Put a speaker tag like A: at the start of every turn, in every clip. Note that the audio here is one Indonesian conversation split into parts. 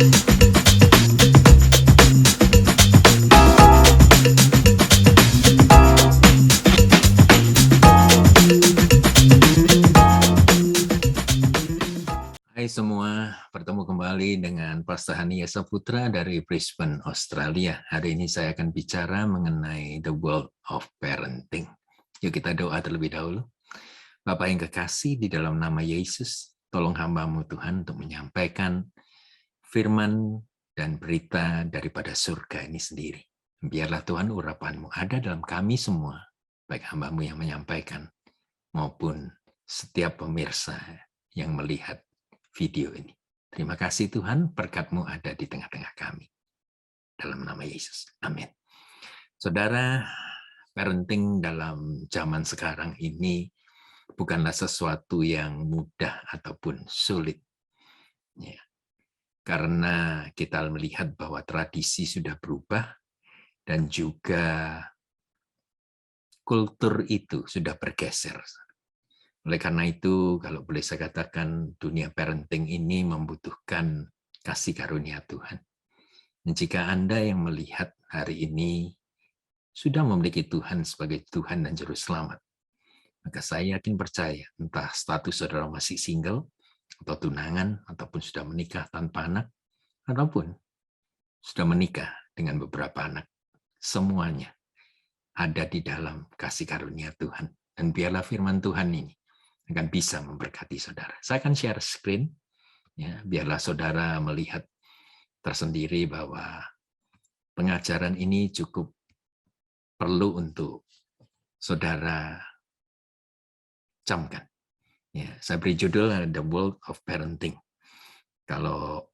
A: Hai semua, bertemu kembali dengan Pastor Hani Saputra dari Brisbane, Australia. Hari ini saya akan bicara mengenai the world of parenting. Yuk kita doa terlebih dahulu. Bapa yang kekasih, di dalam nama Yesus, tolong hamba-Mu Tuhan untuk menyampaikan firman dan berita daripada surga ini sendiri. Biarlah Tuhan urapan-Mu ada dalam kami semua, baik hamba-Mu yang menyampaikan maupun setiap pemirsa yang melihat video ini. Terima kasih Tuhan, berkat-Mu ada di tengah-tengah kami. Dalam nama Yesus. Amin. Saudara, parenting dalam zaman sekarang ini bukanlah sesuatu yang mudah ataupun sulit. Ya. Karena kita melihat bahwa tradisi sudah berubah dan juga kultur itu sudah bergeser. Oleh karena itu, kalau boleh saya katakan, dunia parenting ini membutuhkan kasih karunia Tuhan. Dan jika Anda yang melihat hari ini sudah memiliki Tuhan sebagai Tuhan dan Juru Selamat, maka saya yakin percaya, entah status saudara masih single, atau tunangan, ataupun sudah menikah tanpa anak, ataupun sudah menikah dengan beberapa anak, semuanya ada di dalam kasih karunia Tuhan. Dan biarlah firman Tuhan ini akan bisa memberkati saudara. Saya akan share screen, ya, biarlah saudara melihat tersendiri bahwa pengajaran ini cukup perlu untuk saudara camkan. Ya, saya beri judul The World of Parenting. Kalau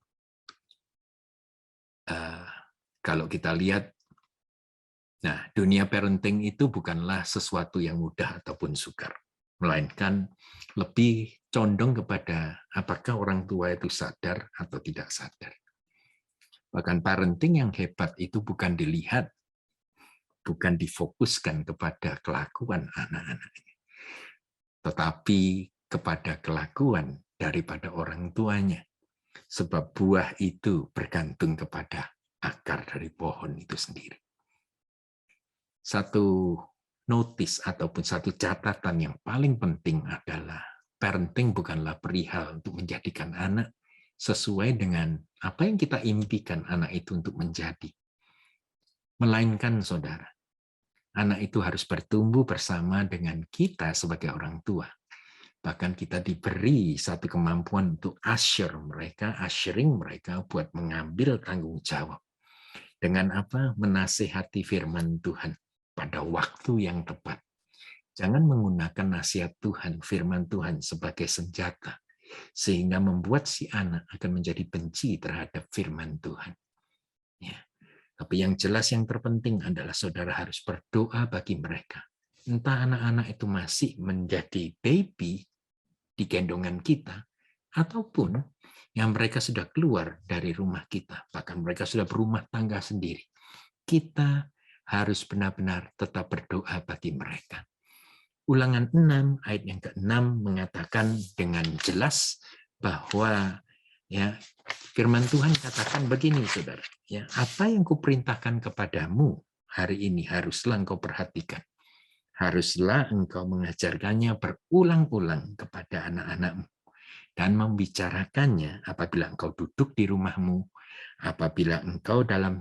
A: kita lihat, nah, dunia parenting itu bukanlah sesuatu yang mudah ataupun sukar, melainkan lebih condong kepada apakah orang tua itu sadar atau tidak sadar. Bahkan parenting yang hebat itu bukan dilihat, bukan difokuskan kepada kelakuan anak-anaknya, tetapi kepada kelakuan daripada orang tuanya. Sebab buah itu bergantung kepada akar dari pohon itu sendiri. Satu notis ataupun satu catatan yang paling penting adalah parenting bukanlah perihal untuk menjadikan anak sesuai dengan apa yang kita impikan anak itu untuk menjadi. Melainkan, saudara, anak itu harus bertumbuh bersama dengan kita sebagai orang tua. Bahkan kita diberi satu kemampuan untuk ushering mereka buat mengambil tanggung jawab. Dengan apa? Menasihati firman Tuhan pada waktu yang tepat. Jangan menggunakan nasihat Tuhan, firman Tuhan sebagai senjata, sehingga membuat si anak akan menjadi benci terhadap firman Tuhan. Ya. Tapi yang jelas yang terpenting adalah saudara harus berdoa bagi mereka. Entah anak-anak itu masih menjadi baby di gendongan kita, ataupun yang mereka sudah keluar dari rumah kita, bahkan mereka sudah berumah tangga sendiri. Kita harus benar-benar tetap berdoa bagi mereka. Ulangan 6 ayat yang ke-6 mengatakan dengan jelas bahwa ya firman Tuhan katakan begini, saudara, ya, apa yang kuperintahkan kepadamu hari ini haruslah engkau perhatikan. Haruslah engkau mengajarkannya berulang-ulang kepada anak-anakmu dan membicarakannya apabila engkau duduk di rumahmu, apabila engkau dalam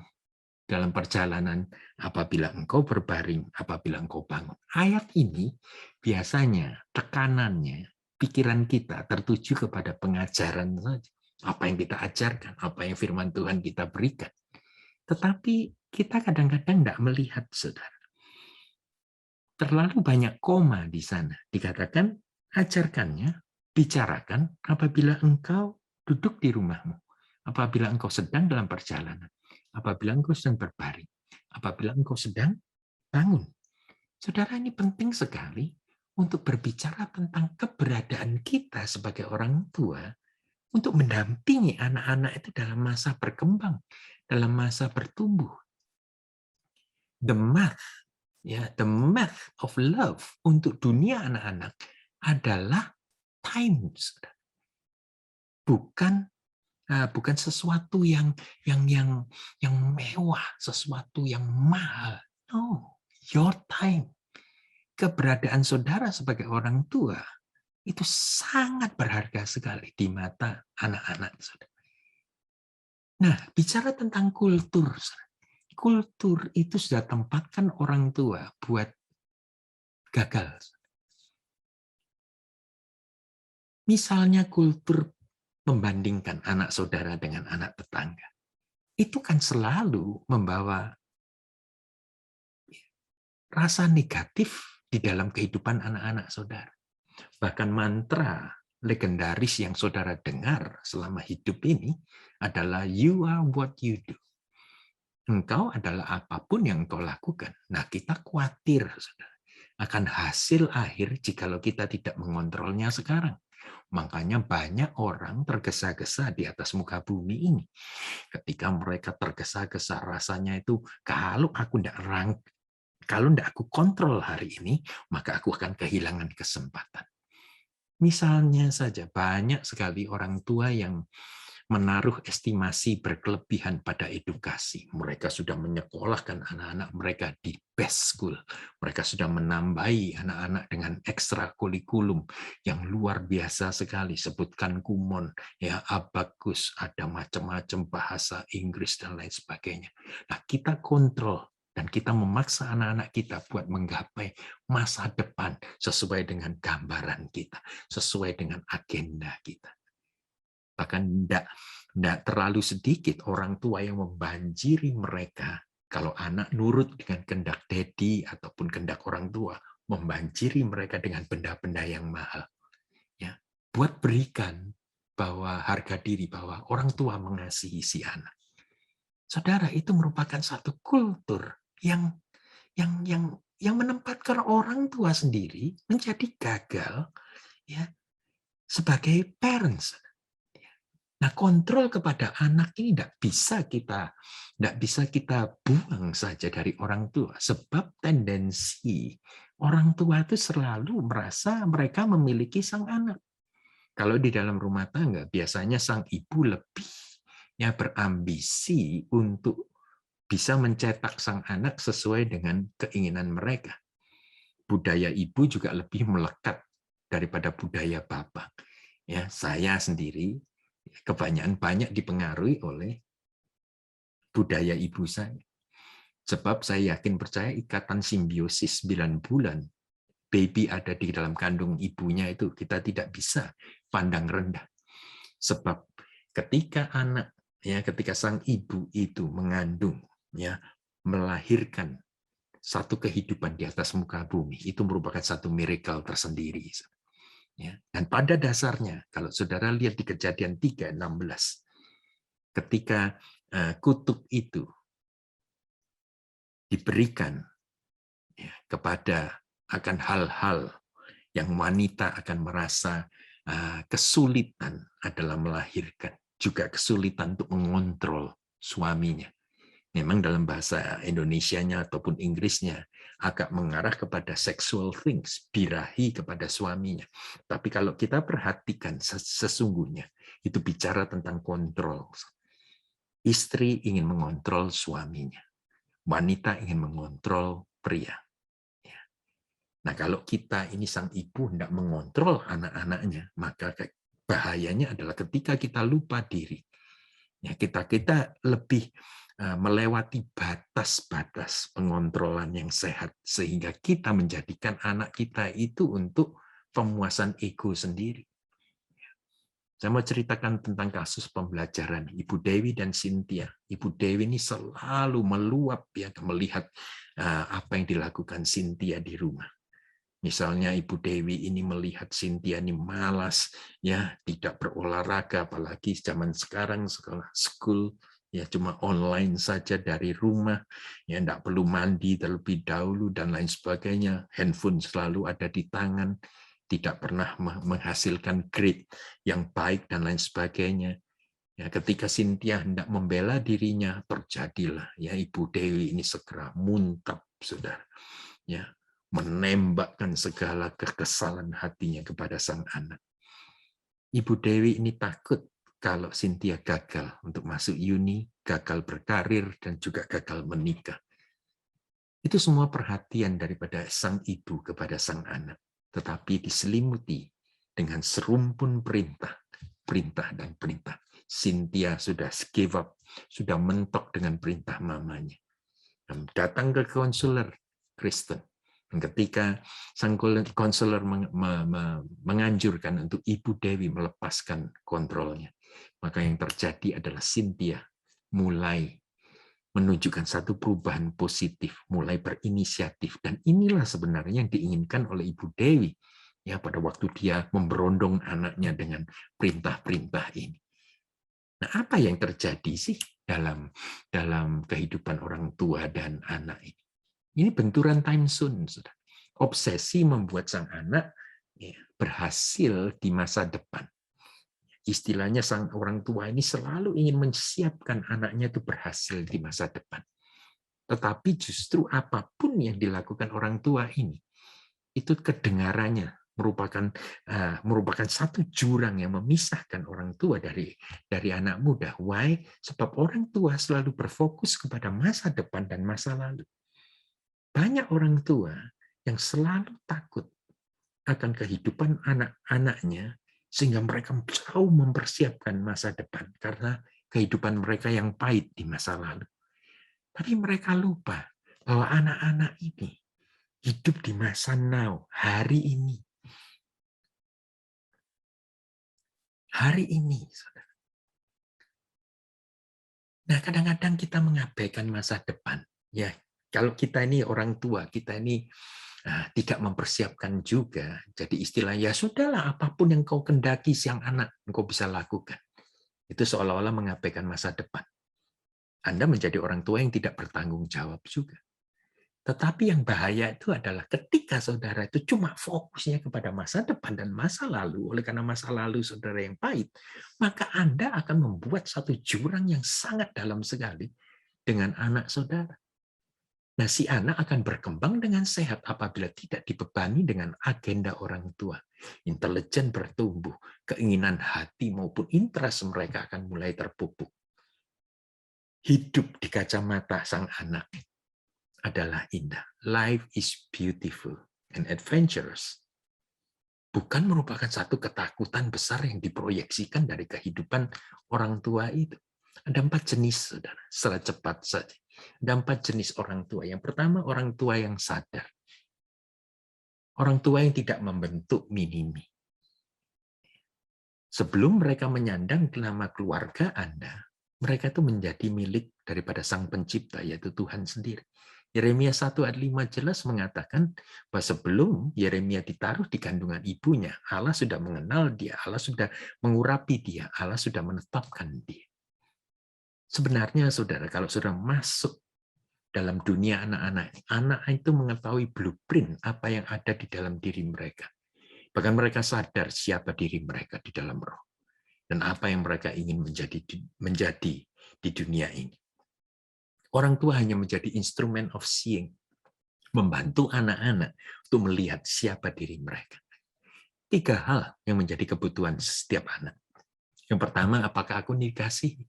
A: perjalanan, apabila engkau berbaring, apabila engkau bangun. Ayat ini biasanya tekanannya, pikiran kita tertuju kepada pengajaran saja. Apa yang kita ajarkan, apa yang firman Tuhan kita berikan. Tetapi kita kadang-kadang tidak melihat, saudara. Terlalu banyak koma di sana. Dikatakan, ajarkannya, bicarakan apabila engkau duduk di rumahmu, apabila engkau sedang dalam perjalanan, apabila engkau sedang berbaring, apabila engkau sedang bangun. Saudara, ini penting sekali untuk berbicara tentang keberadaan kita sebagai orang tua untuk mendampingi anak-anak itu dalam masa berkembang, dalam masa bertumbuh. The math of love untuk dunia anak-anak adalah time. Bukan bukan sesuatu yang mewah, sesuatu yang mahal. No, your time. Keberadaan saudara sebagai orang tua itu sangat berharga sekali di mata anak-anak saudara. Nah, bicara tentang kultur, kultur itu sudah tempatkan orang tua buat gagal. Misalnya kultur membandingkan anak saudara dengan anak tetangga. Itu kan selalu membawa rasa negatif di dalam kehidupan anak-anak saudara. Bahkan mantra legendaris yang saudara dengar selama hidup ini adalah you are what you do. Engkau adalah apapun yang engkau lakukan. Nah, kita khawatir saudara, akan hasil akhir jikalau kita tidak mengontrolnya sekarang. Makanya banyak orang tergesa-gesa di atas muka bumi ini. Ketika mereka tergesa-gesa rasanya itu, kalau tidak aku kontrol hari ini, maka aku akan kehilangan kesempatan. Misalnya saja, banyak sekali orang tua yang menaruh estimasi berkelebihan pada edukasi. Mereka sudah menyekolahkan anak-anak mereka di best school. Mereka sudah menambahi anak-anak dengan ekstrakurrikulum yang luar biasa sekali. Sebutkan kumon, ya abakus, ada macam-macam bahasa Inggris dan lain sebagainya. Nah, kita kontrol dan kita memaksa anak-anak kita buat menggapai masa depan sesuai dengan gambaran kita, sesuai dengan agenda kita. Bahkan tidak terlalu sedikit orang tua yang membanjiri mereka kalau anak nurut dengan kehendak daddy ataupun kehendak orang tua, membanjiri mereka dengan benda-benda yang mahal. Ya, buat berikan bahwa harga diri, bahwa orang tua mengasihi si anak. Saudara, itu merupakan satu kultur yang menempatkan orang tua sendiri menjadi gagal ya sebagai parents. Nah, kontrol kepada anak ini tidak bisa kita buang saja dari orang tua, sebab tendensi orang tua itu selalu merasa mereka memiliki sang anak. Kalau di dalam rumah tangga, biasanya sang ibu lebih berambisi untuk bisa mencetak sang anak sesuai dengan keinginan mereka. Budaya ibu juga lebih melekat daripada budaya bapak. Ya, saya sendiri kebanyakan banyak dipengaruhi oleh budaya ibu saya. Sebab saya yakin percaya ikatan simbiosis 9 bulan baby ada di dalam kandung ibunya itu kita tidak bisa pandang rendah. Sebab ketika ketika sang ibu itu mengandung melahirkan satu kehidupan di atas muka bumi, itu merupakan satu miracle tersendiri. Dan pada dasarnya, kalau saudara lihat di Kejadian 3:16, ketika kutub itu diberikan kepada akan hal-hal yang wanita akan merasa kesulitan adalah melahirkan, juga kesulitan untuk mengontrol suaminya. Memang dalam bahasa Indonesianya ataupun Inggrisnya agak mengarah kepada sexual things, birahi kepada suaminya. Tapi kalau kita perhatikan sesungguhnya, itu bicara tentang kontrol. Istri ingin mengontrol suaminya. Wanita ingin mengontrol pria. Nah, kalau kita ini sang ibu tidak mengontrol anak-anaknya, maka bahayanya adalah ketika kita lupa diri. Kita lebih melewati batas-batas pengontrolan yang sehat sehingga kita menjadikan anak kita itu untuk pemuasan ego sendiri. Saya mau ceritakan tentang kasus pembelajaran Ibu Dewi dan Cynthia. Ibu Dewi ini selalu meluap melihat apa yang dilakukan Cynthia di rumah. Misalnya Ibu Dewi ini melihat Cynthia ini malas, tidak berolahraga, apalagi zaman sekarang sekolah school cuma online saja dari rumah, tidak perlu mandi terlebih dahulu dan lain sebagainya. Handphone selalu ada di tangan, tidak pernah menghasilkan grade yang baik dan lain sebagainya. Ketika Cynthia hendak membela dirinya, terjadilah Ibu Dewi ini segera muntap, saudara. Menembakkan segala kekesalan hatinya kepada sang anak. Ibu Dewi ini takut kalau Cynthia gagal untuk masuk uni, gagal berkarir, dan juga gagal menikah. Itu semua perhatian daripada sang ibu kepada sang anak, tetapi diselimuti dengan serumpun perintah, perintah dan perintah. Cynthia sudah give up, sudah mentok dengan perintah mamanya. Dan datang ke konselor Kristen. Dan ketika sang konselor menganjurkan untuk Ibu Dewi melepaskan kontrolnya, maka yang terjadi adalah Cynthia mulai menunjukkan satu perubahan positif, mulai berinisiatif. Dan inilah sebenarnya yang diinginkan oleh Ibu Dewi ya pada waktu dia memberondong anaknya dengan perintah-perintah ini. Nah, apa yang terjadi sih dalam kehidupan orang tua dan anak ini? Ini benturan time zone, sudah. Obsesi membuat sang anak berhasil di masa depan. Istilahnya sang orang tua ini selalu ingin menyiapkan anaknya itu berhasil di masa depan. Tetapi justru apapun yang dilakukan orang tua ini, itu kedengarannya merupakan satu jurang yang memisahkan orang tua dari anak muda. Why? Sebab orang tua selalu berfokus kepada masa depan dan masa lalu. Banyak orang tua yang selalu takut akan kehidupan anak-anaknya sehingga mereka jauh mempersiapkan masa depan karena kehidupan mereka yang pahit di masa lalu. Tapi mereka lupa bahwa anak-anak ini hidup di masa now, hari ini. Hari ini, saudara. Nah, kadang-kadang kita mengabaikan masa depan. Ya, kalau kita ini orang tua, kita ini tidak mempersiapkan juga. Jadi istilah, ya sudahlah, apapun yang kau kendaki siang anak, kau bisa lakukan. Itu seolah-olah mengabaikan masa depan. Anda menjadi orang tua yang tidak bertanggung jawab juga. Tetapi yang bahaya itu adalah ketika saudara itu cuma fokusnya kepada masa depan dan masa lalu, oleh karena masa lalu saudara yang pahit, maka Anda akan membuat satu jurang yang sangat dalam sekali dengan anak saudara. Nah, si anak akan berkembang dengan sehat apabila tidak dibebani dengan agenda orang tua. Intelijen bertumbuh, keinginan hati maupun interest mereka akan mulai terpupuk. Hidup di kacamata sang anak adalah indah. Life is beautiful and adventurous. Bukan merupakan satu ketakutan besar yang diproyeksikan dari kehidupan orang tua itu. Ada 4 jenis, saudara. Secara cepat saja. Ada 4 jenis orang tua. Yang pertama, orang tua yang sadar. Orang tua yang tidak membentuk mimimi. Sebelum mereka menyandang nama keluarga Anda, mereka itu menjadi milik daripada Sang Pencipta, yaitu Tuhan sendiri. Yeremia 1 ayat 5 jelas mengatakan bahwa sebelum Yeremia ditaruh di kandungan ibunya, Allah sudah mengenal dia, Allah sudah mengurapi dia, Allah sudah menetapkan dia. Sebenarnya saudara, kalau sudah masuk dalam dunia anak-anak, anak itu mengetahui blueprint apa yang ada di dalam diri mereka. Bahkan mereka sadar siapa diri mereka di dalam roh dan apa yang mereka ingin menjadi di dunia ini. Orang tua hanya menjadi instrumen of seeing, membantu anak-anak untuk melihat siapa diri mereka. 3 hal yang menjadi kebutuhan setiap anak. Yang pertama, apakah aku ini dikasihi?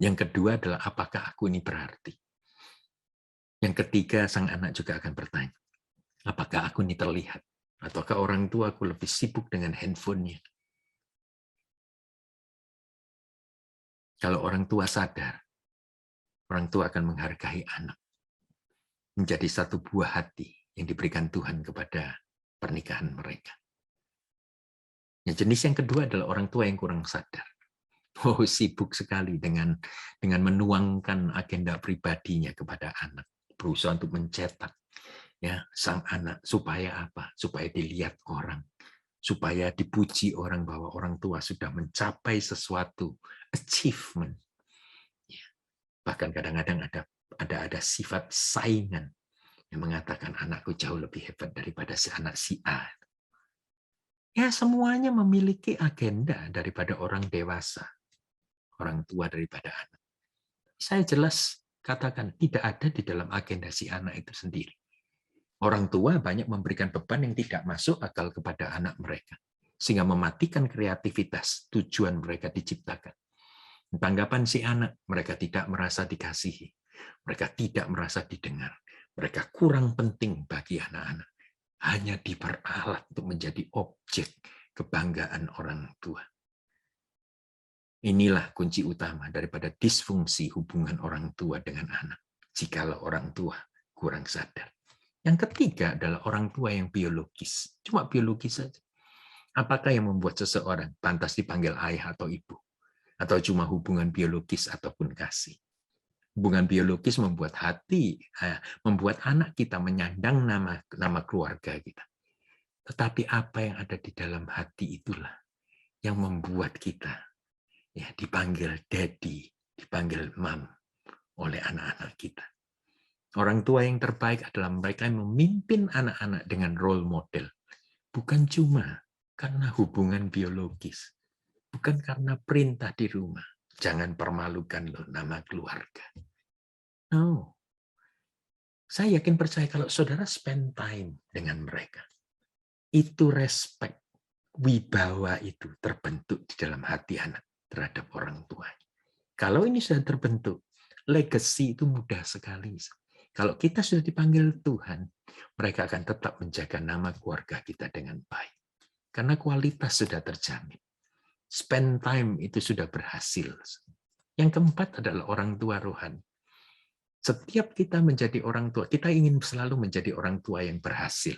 A: Yang kedua adalah apakah aku ini berarti? Yang ketiga, sang anak juga akan bertanya, apakah aku ini terlihat? Ataukah orang tua aku lebih sibuk dengan handphonenya? Kalau orang tua sadar, orang tua akan menghargai anak. Menjadi satu buah hati yang diberikan Tuhan kepada pernikahan mereka. Yang jenis yang kedua adalah orang tua yang kurang sadar. Oh, sibuk sekali dengan menuangkan agenda pribadinya kepada anak. Berusaha untuk mencetak ya sang anak supaya apa? Supaya dilihat orang. Supaya dipuji orang bahwa orang tua sudah mencapai sesuatu achievement. Ya. Bahkan kadang-kadang ada sifat saingan yang mengatakan anakku jauh lebih hebat daripada si A. Ya, semuanya memiliki agenda daripada orang dewasa, orang tua daripada anak. Saya jelas katakan tidak ada di dalam agenda si anak itu sendiri. Orang tua banyak memberikan beban yang tidak masuk akal kepada anak mereka. sehingga mematikan kreativitas tujuan mereka diciptakan. Tanggapan si anak, mereka tidak merasa dikasihi, mereka tidak merasa didengar, mereka kurang penting bagi anak-anak, hanya diperalat untuk menjadi objek kebanggaan orang tua. Inilah kunci utama daripada disfungsi hubungan orang tua dengan anak, jikalau orang tua kurang sadar. Yang ketiga adalah orang tua yang biologis, cuma biologis saja. Apakah yang membuat seseorang pantas dipanggil ayah atau ibu? Atau cuma hubungan biologis ataupun kasih? Hubungan biologis membuat membuat anak kita menyandang nama keluarga kita. Tetapi apa yang ada di dalam hati itulah yang membuat kita dipanggil daddy, dipanggil mom oleh anak-anak kita. Orang tua yang terbaik adalah mereka yang memimpin anak-anak dengan role model. Bukan cuma karena hubungan biologis, bukan karena perintah di rumah. Jangan permalukan loh nama keluarga. No. Saya yakin percaya kalau saudara spend time dengan mereka, itu respect, wibawa itu terbentuk di dalam hati anak terhadap orang tua. Kalau ini sudah terbentuk, legacy itu mudah sekali. Kalau kita sudah dipanggil Tuhan, mereka akan tetap menjaga nama keluarga kita dengan baik. Karena kualitas sudah terjamin. Spend time itu sudah berhasil. Yang keempat adalah orang tua rohani. Setiap kita menjadi orang tua, kita ingin selalu menjadi orang tua yang berhasil.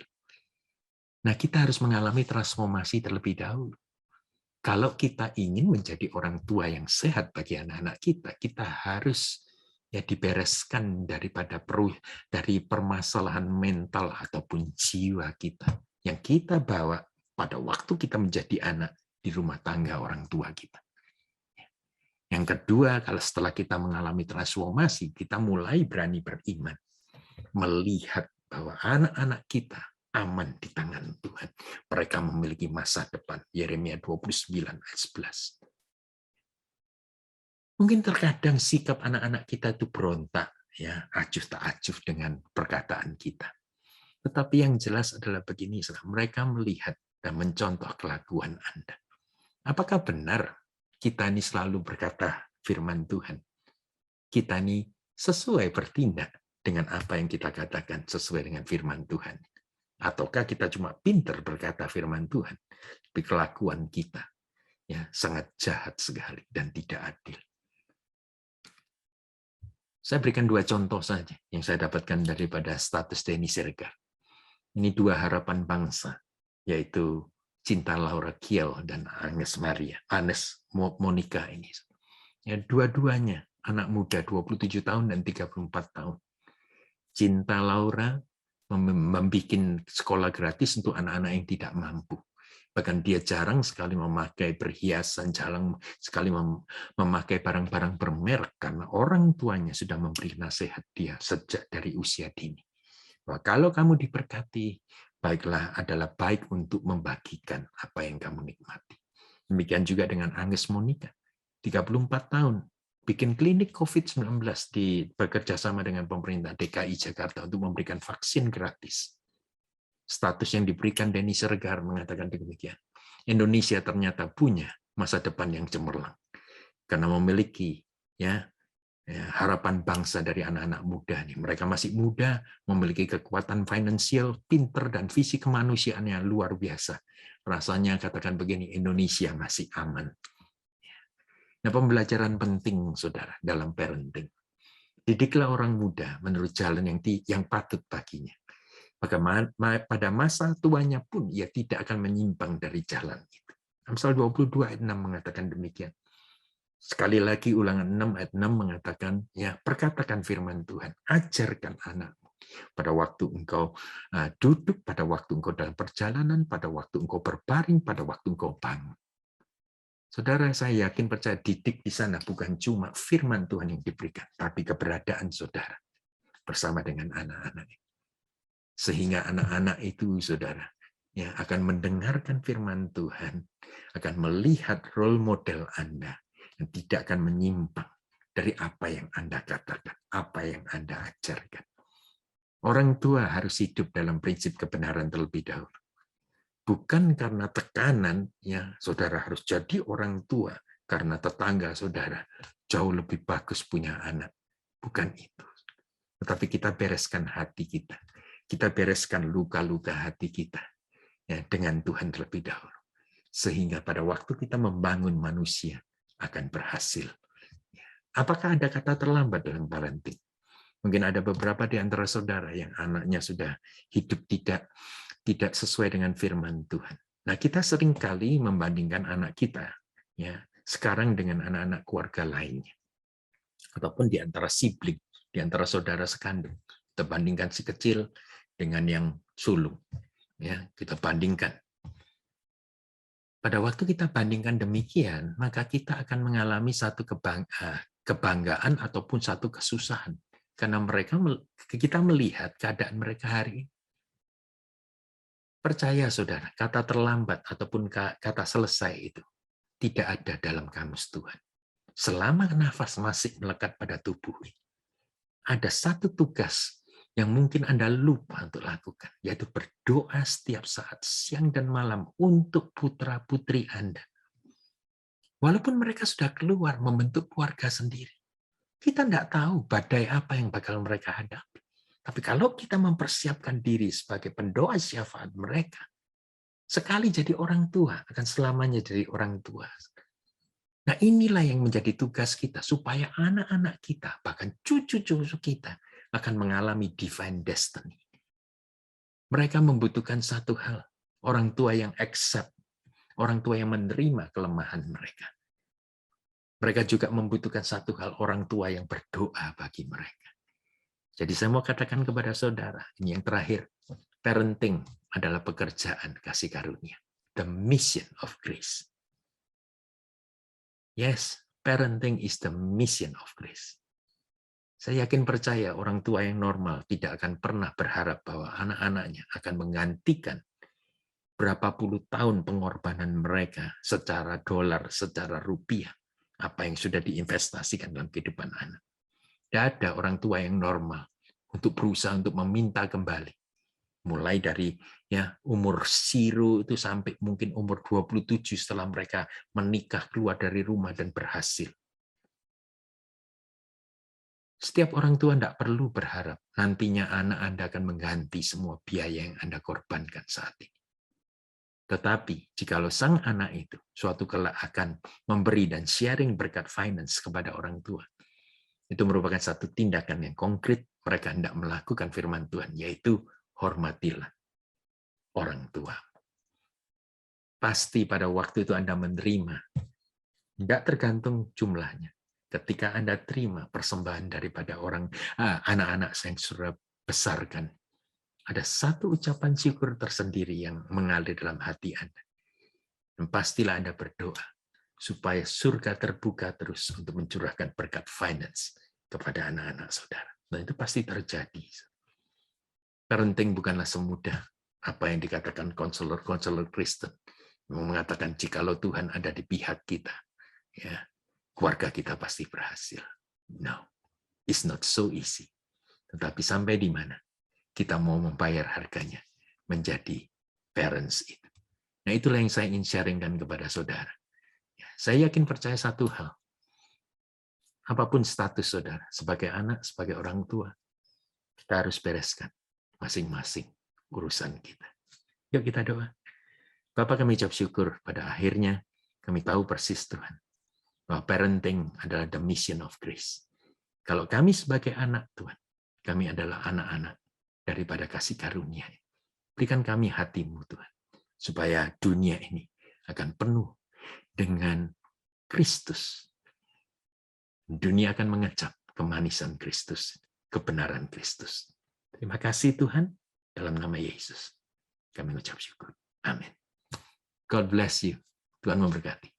A: Nah, kita harus mengalami transformasi terlebih dahulu. Kalau kita ingin menjadi orang tua yang sehat bagi anak-anak kita, kita harus dibereskan dari permasalahan mental ataupun jiwa kita yang kita bawa pada waktu kita menjadi anak di rumah tangga orang tua kita. Yang kedua, kalau setelah kita mengalami transformasi, kita mulai berani beriman, melihat bahwa anak-anak kita aman di tangan Tuhan. Mereka memiliki masa depan. Yeremia 29 ayat 11. Mungkin terkadang sikap anak-anak kita itu berontak, acuh tak acuh dengan perkataan kita. Tetapi yang jelas adalah begini, mereka melihat dan mencontoh kelakuan Anda. Apakah benar kita ini selalu berkata firman Tuhan? Kita ini sesuai bertindak dengan apa yang kita katakan sesuai dengan firman Tuhan. Ataukah kita cuma pintar berkata firman Tuhan, tapi kelakuan kita sangat jahat sekali dan tidak adil. Saya berikan 2 contoh saja yang saya dapatkan daripada status Denny Siregar. Ini 2 harapan bangsa, yaitu Cinta Laura Kiel dan Agnes Monica ini. Dua-duanya anak muda 27 tahun dan 34 tahun. Cinta Laura membuat sekolah gratis untuk anak-anak yang tidak mampu. Bahkan dia jarang sekali memakai perhiasan, jarang sekali memakai barang-barang bermerek karena orang tuanya sudah memberi nasihat dia sejak dari usia dini. Bahwa kalau kamu diberkati, baiklah adalah baik untuk membagikan apa yang kamu nikmati. Demikian juga dengan Agnes Monica, 34 tahun. Bikin klinik COVID-19 bekerja sama dengan pemerintah DKI Jakarta untuk memberikan vaksin gratis. Status yang diberikan Denny Siregar mengatakan demikian. Indonesia ternyata punya masa depan yang cemerlang karena memiliki harapan bangsa dari anak-anak muda nih. Mereka masih muda, memiliki kekuatan finansial, pinter dan visi kemanusiaan yang luar biasa. Rasanya katakan begini, Indonesia masih aman. Nah, pembelajaran penting, saudara, dalam parenting. Didiklah orang muda menurut jalan yang patut baginya. Pada masa tuanya pun ia tidak akan menyimpang dari jalan itu. Amsal 22 ayat 6 mengatakan demikian. Sekali lagi Ulangan 6 ayat 6 mengatakan, perkatakan firman Tuhan, ajarkan anakmu. Pada waktu engkau duduk, pada waktu engkau dalam perjalanan, pada waktu engkau berbaring, pada waktu engkau bangun. Saudara, saya yakin percaya didik di sana bukan cuma firman Tuhan yang diberikan, tapi keberadaan saudara bersama dengan anak-anak. Sehingga anak-anak itu, saudara, akan mendengarkan firman Tuhan, akan melihat role model Anda, dan tidak akan menyimpang dari apa yang Anda katakan, apa yang Anda ajarkan. Orang tua harus hidup dalam prinsip kebenaran terlebih dahulu. bukan karena tekanan, ya saudara harus jadi orang tua karena tetangga saudara jauh lebih bagus punya anak. Bukan itu. Tetapi kita bereskan hati kita. Kita bereskan luka-luka hati kita ya, dengan Tuhan terlebih dahulu. Sehingga pada waktu kita membangun manusia akan berhasil. Apakah ada kata terlambat dalam parenting? Mungkin ada beberapa di antara saudara yang anaknya sudah hidup tidak sesuai dengan firman Tuhan. Nah, kita seringkali membandingkan anak kita ya sekarang dengan anak-anak keluarga lainnya. Ataupun di antara sibling, di antara saudara sekandung. Kita bandingkan si kecil dengan yang sulung. Ya, kita bandingkan. Pada waktu kita bandingkan demikian, maka kita akan mengalami satu kebanggaan ataupun satu kesusahan. Karena kita melihat keadaan mereka hari ini. Percaya saudara, kata terlambat ataupun kata selesai itu tidak ada dalam kamus Tuhan. Selama nafas masih melekat pada tubuh ini, ada satu tugas yang mungkin Anda lupa untuk lakukan, yaitu berdoa setiap saat, siang dan malam, untuk putra-putri Anda. Walaupun mereka sudah keluar membentuk keluarga sendiri, kita tidak tahu badai apa yang bakal mereka hadapi. Tapi kalau kita mempersiapkan diri sebagai pendoa syafaat mereka, sekali jadi orang tua, akan selamanya jadi orang tua. Nah, inilah yang menjadi tugas kita, supaya anak-anak kita, bahkan cucu-cucu kita, akan mengalami divine destiny. Mereka membutuhkan satu hal, orang tua yang accept, orang tua yang menerima kelemahan mereka. Mereka juga membutuhkan satu hal, orang tua yang berdoa bagi mereka. Jadi saya mau katakan kepada saudara, ini yang terakhir, parenting adalah pekerjaan kasih karunia, the mission of grace. Yes, parenting is the mission of grace. Saya yakin percaya orang tua yang normal tidak akan pernah berharap bahwa anak-anaknya akan menggantikan berapa puluh tahun pengorbanan mereka secara dolar, secara rupiah, apa yang sudah diinvestasikan dalam kehidupan anak. Tidak ada orang tua yang normal untuk berusaha untuk meminta kembali. Mulai dari umur 0 itu sampai mungkin umur 27 setelah mereka menikah, keluar dari rumah dan berhasil. Setiap orang tua tidak perlu berharap nantinya anak Anda akan mengganti semua biaya yang Anda korbankan saat ini. Tetapi jikalau sang anak itu suatu kelak akan memberi dan sharing berkat finance kepada orang tua, itu merupakan satu tindakan yang konkret mereka hendak melakukan firman Tuhan, yaitu hormatilah orang tua. Pasti pada waktu itu Anda menerima, tidak tergantung jumlahnya. Ketika Anda terima persembahan daripada anak-anak yang sudah besarkan, ada satu ucapan syukur tersendiri yang mengalir dalam hati Anda. Dan pastilah Anda berdoa supaya surga terbuka terus untuk mencurahkan berkat finance kepada anak-anak saudara. Dan itu pasti terjadi. Parenting bukanlah semudah apa yang dikatakan konselor-konselor Kristen. Mengatakan jikalau Tuhan ada di pihak kita, ya, keluarga kita pasti berhasil. No, it's not so easy. Tetapi sampai di mana kita mau membayar harganya menjadi parents itu. Nah, itulah yang saya ingin sharingkan kepada saudara. Saya yakin percaya satu hal. Apapun status saudara, sebagai anak, sebagai orang tua, kita harus bereskan masing-masing urusan kita. Yuk kita doa. Bapak, kami ucap syukur pada akhirnya kami tahu persis Tuhan, bahwa parenting adalah the mission of grace. Kalau kami sebagai anak Tuhan, kami adalah anak-anak daripada kasih karunia. Berikan kami hati-Mu Tuhan, supaya dunia ini akan penuh dengan Kristus. Dunia akan mengecap kemanisan Kristus, kebenaran Kristus. Terima kasih Tuhan, dalam nama Yesus kami ucap syukur. Amin. God bless you. Tuhan memberkati.